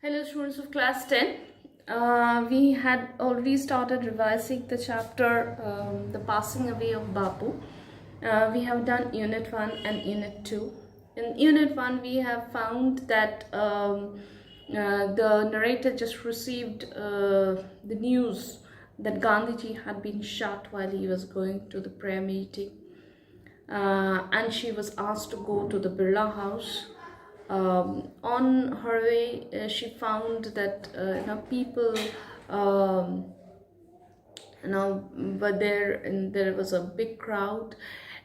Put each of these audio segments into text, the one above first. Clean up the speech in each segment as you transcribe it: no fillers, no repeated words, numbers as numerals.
Hello students of class 10. We had already started revising the chapter The Passing Away of Bapu. We have done Unit 1 and Unit 2. In Unit 1 we have found that the narrator just received the news that Gandhiji had been shot while he was going to the prayer meeting. And she was asked to go to the Birla house. On her way, she found that people were there, and there was a big crowd,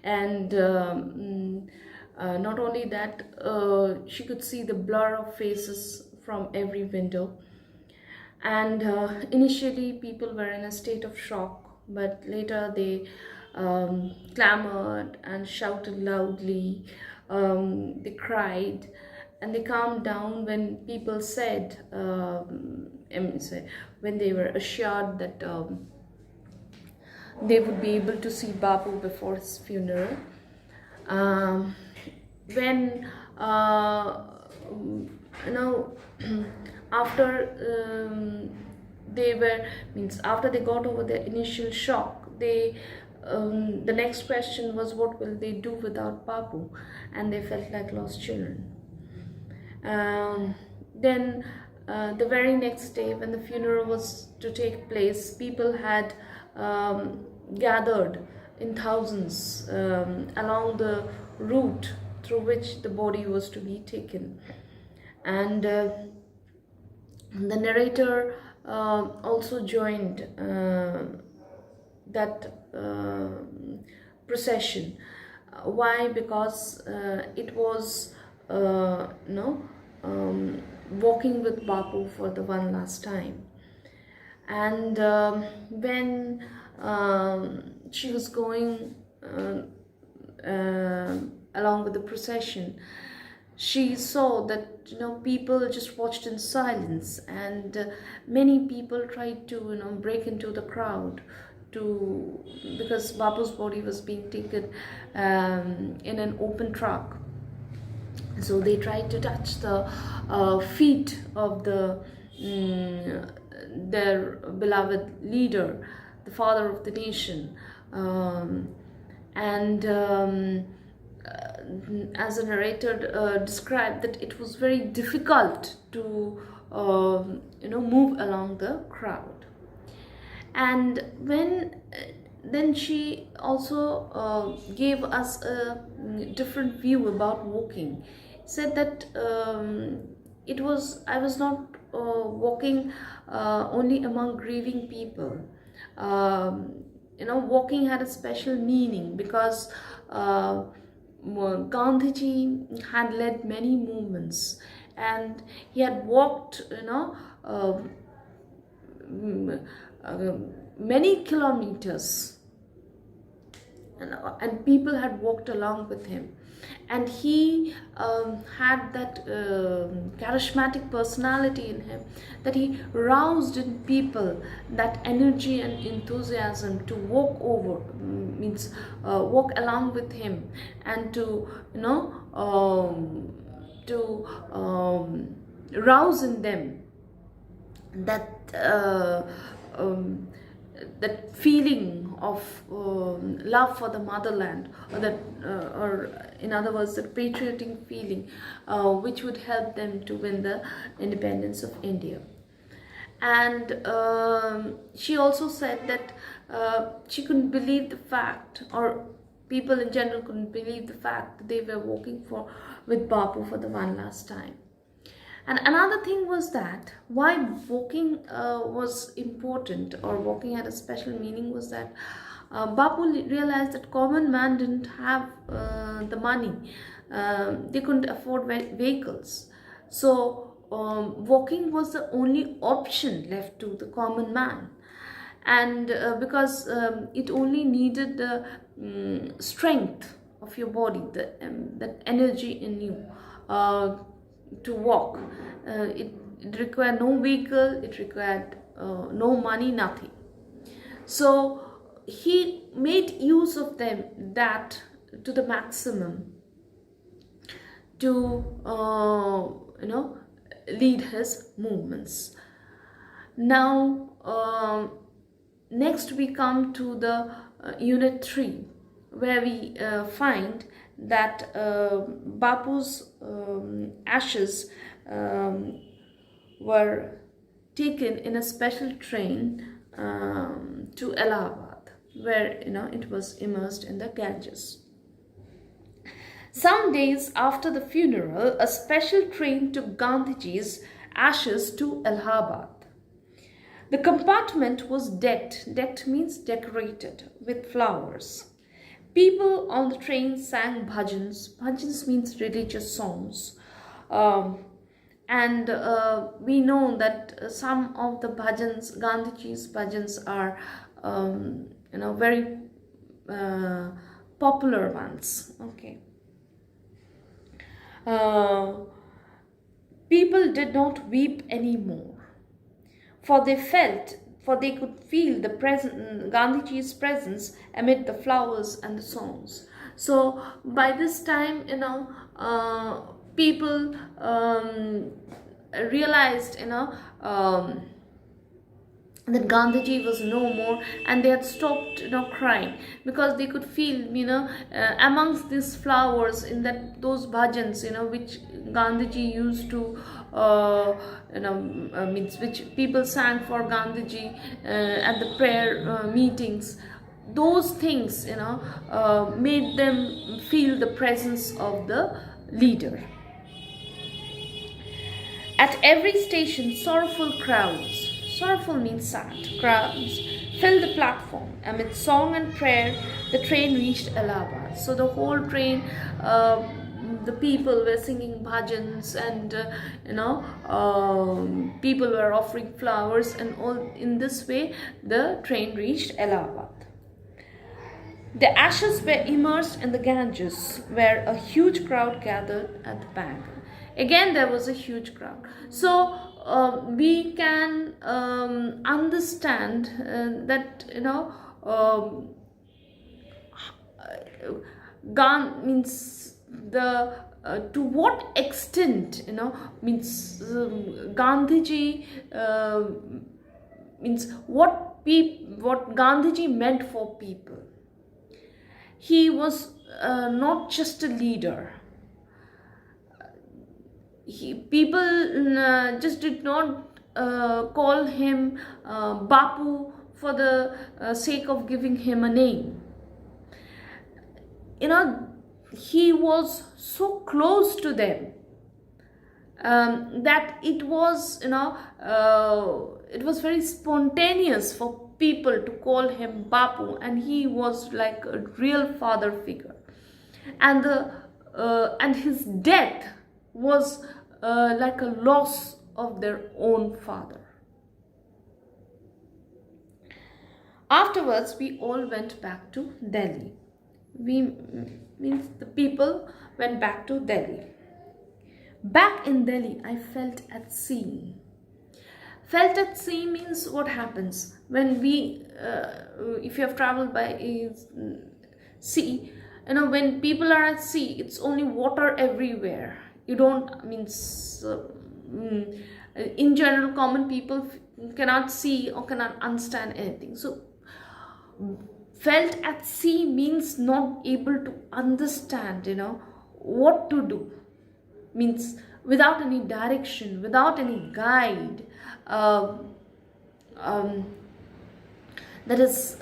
and not only that, she could see the blur of faces from every window. And initially people were in a state of shock, but later they clamored and shouted loudly. They cried and they calmed down when people said, when they were assured that they would be able to see Bapu before his funeral. When after after they got over their initial shock, the next question was, what will they do without Bapu? And they felt like lost children. Then the very next day, when the funeral was to take place, people had gathered in thousands along the route through which the body was to be taken. And the narrator also joined that procession. Why? Because it was walking with Bapu for the one last time. And when she was going along with the procession, she saw that people just watched in silence, and many people tried to break into the crowd because Bapu's body was being taken in an open truck. So they tried to touch the feet of their beloved leader, the father of the nation, as the narrator described, that it was very difficult to move along the crowd. And then she also gave us a different view about walking. Said that I was not walking only among grieving people. Walking had a special meaning because Gandhiji had led many movements, and he had walked many kilometers, and people had walked along with him, and he had that charismatic personality in him, that he roused in people that energy and enthusiasm to walk along with him, and to rouse in them that that feeling of love for the motherland, or in other words, the patriotic feeling which would help them to win the independence of India. And she also said that she couldn't believe the fact, or people in general couldn't believe the fact, that they were walking with Bapu for the one last time. And another thing was that why walking was important, or walking had a special meaning, was that Bapu realized that common man didn't have the money. They couldn't afford vehicles. So walking was the only option left to the common man. And because it only needed the strength of your body, that energy in you, to walk. It required no vehicle, it required no money, nothing. So he made use of that to the maximum, to lead his movements. Now, next we come to the unit 3, where we find that Bapu's ashes were taken in a special train to Allahabad, where it was immersed in the Ganges. Some days after the funeral, a special train took Gandhiji's ashes to Allahabad. The compartment was decked. Decked means decorated with flowers. People on the train sang bhajans. Bhajans means religious songs. And we know that some of the bhajans, Gandhiji's bhajans, are very popular ones. Okay. People did not weep anymore, for they could feel the Gandhiji's presence amid the flowers and the songs. So by this time, people realized, that Gandhiji was no more, and they had stopped crying, because they could feel amongst these flowers, in those bhajans which Gandhiji used to means which people sang for Gandhiji at the prayer meetings. Those things made them feel the presence of the leader. At every station, sorrowful means sad, crowds filled the platform. Amid song and prayer, the train reached Allahabad. So the whole train, the people were singing bhajans, and people were offering flowers, and all in this way the train reached Allahabad. The ashes were immersed in the Ganges, where a huge crowd gathered at the bank. Again, there was a huge crowd. So we can understand that means the to what extent means Gandhiji means what Gandhiji meant for people. He was not just a leader. People just did not call him Bapu for the sake of giving him a name. He was so close to them that it was very spontaneous for people to call him Bapu, and he was like a real father figure. And his death was like a loss of their own father. Afterwards, we all went back to Delhi. Means the people went back to Delhi. Back in Delhi, I felt at sea. Felt at sea means what happens when we, if you have traveled by sea, when people are at sea, it's only water everywhere. You don't, in general, common people cannot see or cannot understand anything. So felt at sea means not able to understand what to do, means without any direction, without any guide. That is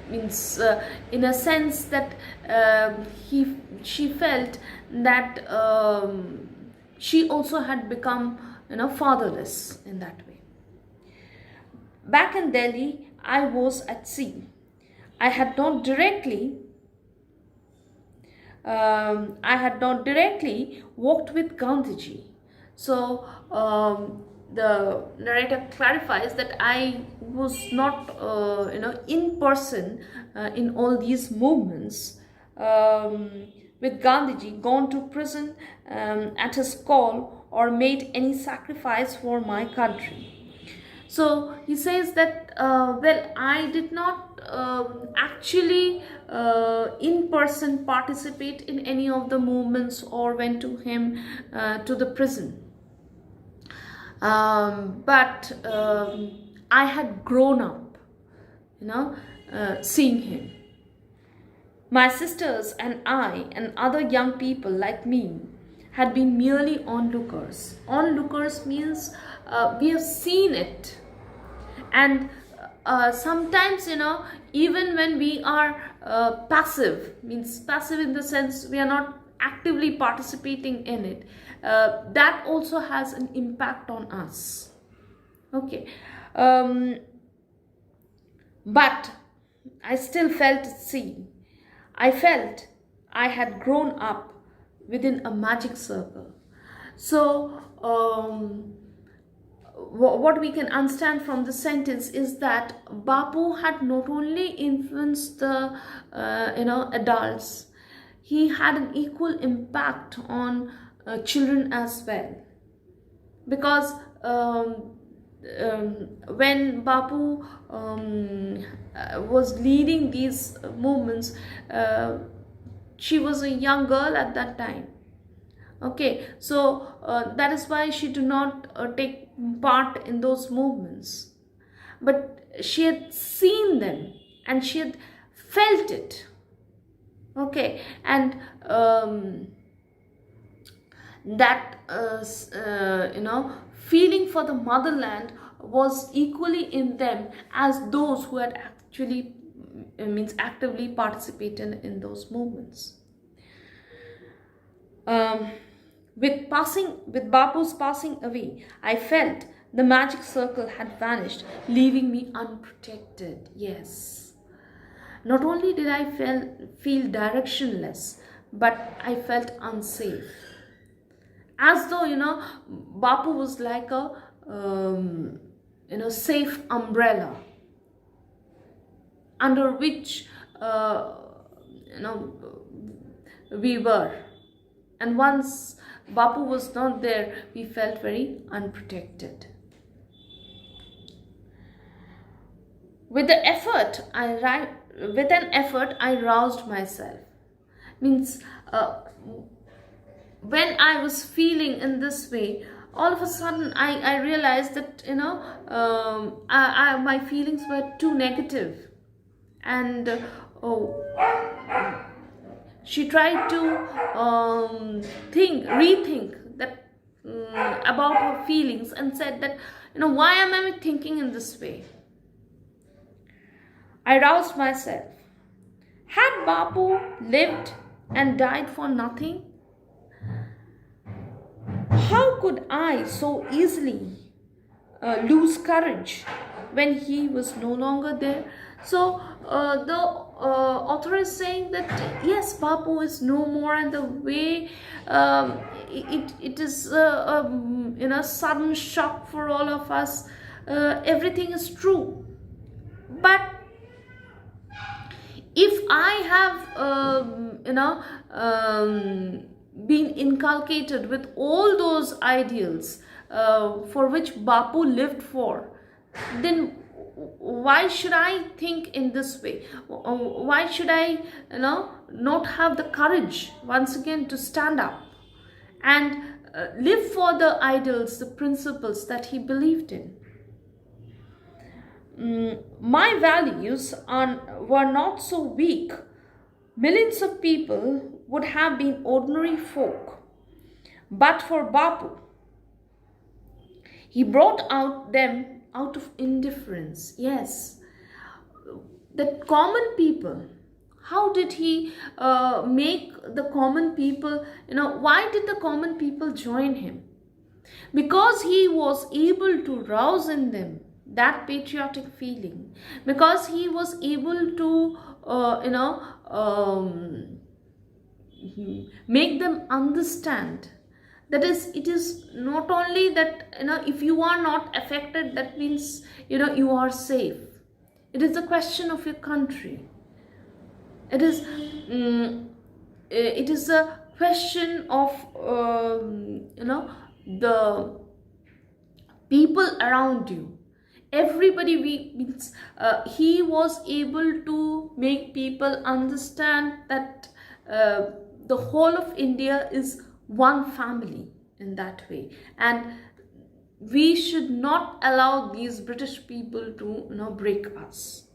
means in a sense that she felt that she also had become fatherless in that way. Back in Delhi, I was at sea. I had not directly walked with Gandhiji. So the narrator clarifies that I was not in person in all these movements with Gandhiji, gone to prison at his call, or made any sacrifice for my country. So he says that, well, I did not actually in person participate in any of the movements or went to him to the prison. But I had grown up, you know, seeing him. My sisters and I and other young people like me had been merely onlookers. Onlookers means we have seen it, and sometimes, even when we are passive, means passive in the sense we are not actively participating in it, that also has an impact on us. Okay. But I still felt seen. I felt I had grown up within a magic circle. So, what we can understand from the sentence is that Bapu had not only influenced the adults, he had an equal impact on children as well. Because when Bapu was leading these movements, she was a young girl at that time. Okay, so that is why she did not take part in those movements, but she had seen them and she had felt it. Okay, and that feeling for the motherland was equally in them as those who had actually means actively participated in those movements. With Bapu's passing away, I felt the magic circle had vanished, leaving me unprotected. Yes. Not only did I feel directionless, but I felt unsafe. As though, Bapu was like a, safe umbrella under which, we were. And once Bapu was not there, we felt very unprotected. With an effort, I roused myself. Means, when I was feeling in this way, all of a sudden I realized that my feelings were too negative, and she tried to rethink that about her feelings, and said that, why am I thinking in this way? I roused myself. Had Bapu lived and died for nothing? How could I so easily lose courage when he was no longer there? So the author is saying that yes, Bapu is no more, and the way it is a sudden shock for all of us. Everything is true, but if I have been inculcated with all those ideals for which Bapu lived for, then why should I think in this way? Why should I not have the courage once again to stand up and live for the ideals, the principles that he believed in? My values were not so weak. Millions of people would have been ordinary folk. But for Bapu, he brought out them out of indifference. Yes, the common people. How did he make the common people, why did the common people join him? Because he was able to rouse in them that patriotic feeling, because he was able to make them understand that it is not only that if you are not affected, that means you are safe. It is a question of your country. It is a question of the people around you. Everybody, he was able to make people understand that the whole of India is one family in that way, and we should not allow these British people to break us.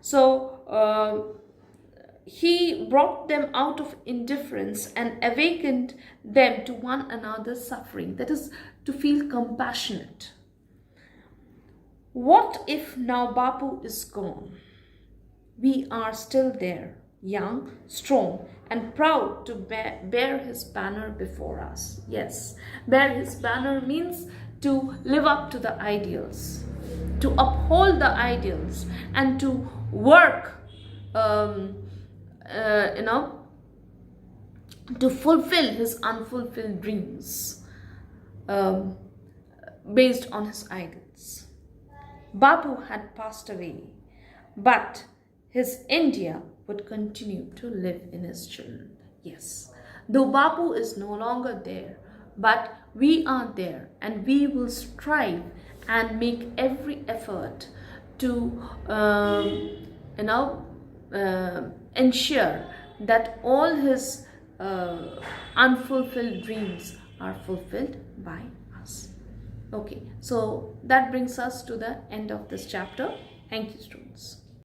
So he brought them out of indifference and awakened them to one another's suffering, that is, to feel compassionate. What if now Bapu is gone? We are still there, young, strong, and proud to bear his banner before us. Yes, bear his banner means to live up to the ideals, to uphold the ideals, and to work, to fulfill his unfulfilled dreams, um, based on his idols. Bapu had passed away, but his India would continue to live in his children. Yes, though Bapu is no longer there, but we are there, and we will strive and make every effort to ensure that all his unfulfilled dreams are fulfilled by us. Okay, so that brings us to the end of this chapter. Thank you, students.